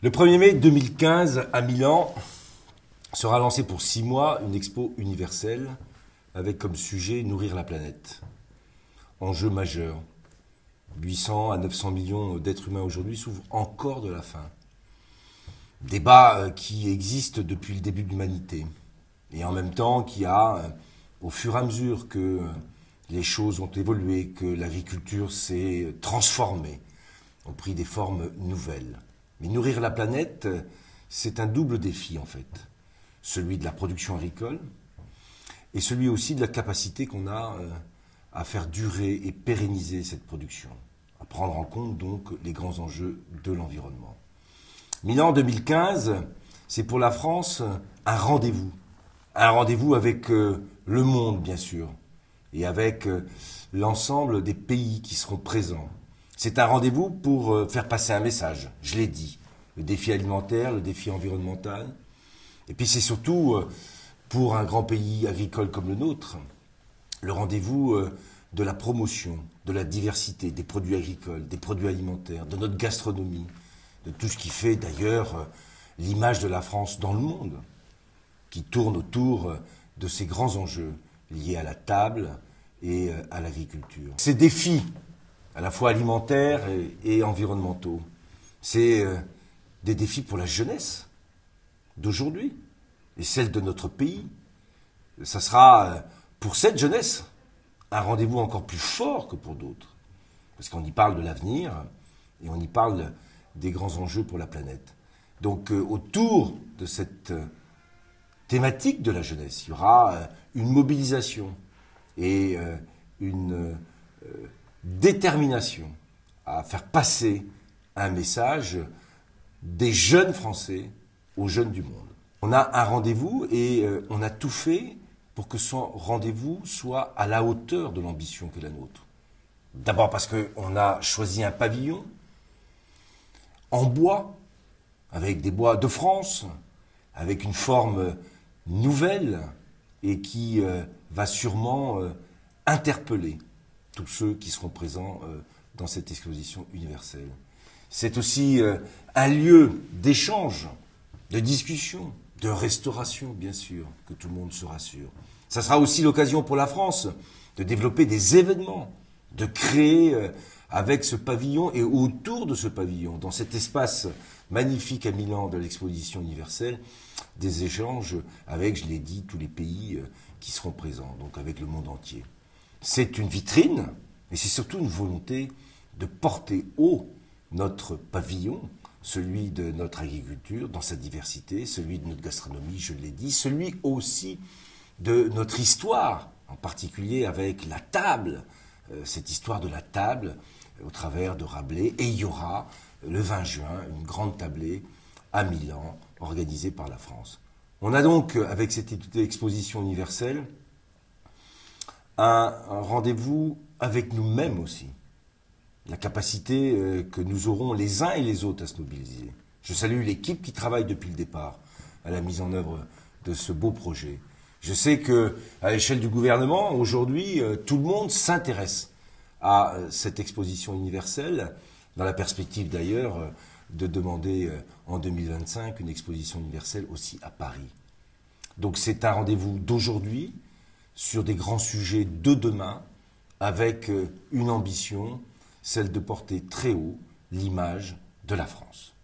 Le 1er mai 2015, à Milan, sera lancée pour 6 mois une expo universelle avec comme sujet Nourrir la planète. Enjeu majeur. 800 à 900 millions d'êtres humains aujourd'hui souffrent encore de la faim. Débat qui existe depuis le début de l'humanité. Et en même temps qui a, au fur et à mesure que les choses ont évolué, que l'agriculture s'est transformée, ont pris des formes nouvelles. Mais nourrir la planète, c'est un double défi en fait. Celui de la production agricole et celui aussi de la capacité qu'on a à faire durer et pérenniser cette production, à prendre en compte donc les grands enjeux de l'environnement. Milan 2015, c'est pour la France un rendez-vous avec le monde bien sûr, et avec l'ensemble des pays qui seront présents. C'est un rendez-vous pour faire passer un message, je l'ai dit, le défi alimentaire, le défi environnemental, et puis c'est surtout pour un grand pays agricole comme le nôtre, le rendez-vous de la promotion, de la diversité des produits agricoles, des produits alimentaires, de notre gastronomie, de tout ce qui fait d'ailleurs l'image de la France dans le monde, qui tourne autour de ces grands enjeux liés à la table et à l'agriculture. Ces défis, à la fois alimentaires et environnementaux, c'est des défis pour la jeunesse d'aujourd'hui et celle de notre pays. Ça sera pour cette jeunesse un rendez-vous encore plus fort que pour d'autres, parce qu'on y parle de l'avenir et on y parle des grands enjeux pour la planète. Donc autour de cette thématique de la jeunesse, il y aura une mobilisation et une détermination à faire passer un message des jeunes Français aux jeunes du monde. On a un rendez-vous et on a tout fait pour que son rendez-vous soit à la hauteur de l'ambition qu'est la nôtre. D'abord parce qu'on a choisi un pavillon en bois, avec des bois de France, avec une forme nouvelle et qui va sûrement interpeller tous ceux qui seront présents dans cette exposition universelle. C'est aussi un lieu d'échange, de discussion, de restauration, bien sûr, que tout le monde se rassure. Ça sera aussi l'occasion pour la France de développer des événements, de créer avec ce pavillon et autour de ce pavillon, dans cet espace magnifique à Milan de l'exposition universelle, des échanges avec, je l'ai dit, tous les pays qui seront présents, donc avec le monde entier. C'est une vitrine, mais c'est surtout une volonté de porter haut notre pavillon, celui de notre agriculture dans sa diversité, celui de notre gastronomie, je l'ai dit, celui aussi de notre histoire, en particulier avec la table, cette histoire de la table au travers de Rabelais. Et il y aura le 20 juin une grande tablée à Milan organisée par la France. On a donc, avec cette exposition universelle, un rendez-vous avec nous-mêmes aussi. La capacité que nous aurons les uns et les autres à se mobiliser. Je salue l'équipe qui travaille depuis le départ à la mise en œuvre de ce beau projet. Je sais que, à l'échelle du gouvernement, aujourd'hui, tout le monde s'intéresse à cette exposition universelle, dans la perspective d'ailleurs de demander en 2025 une exposition universelle aussi à Paris. Donc c'est un rendez-vous d'aujourd'hui sur des grands sujets de demain, avec une ambition, celle de porter très haut l'image de la France.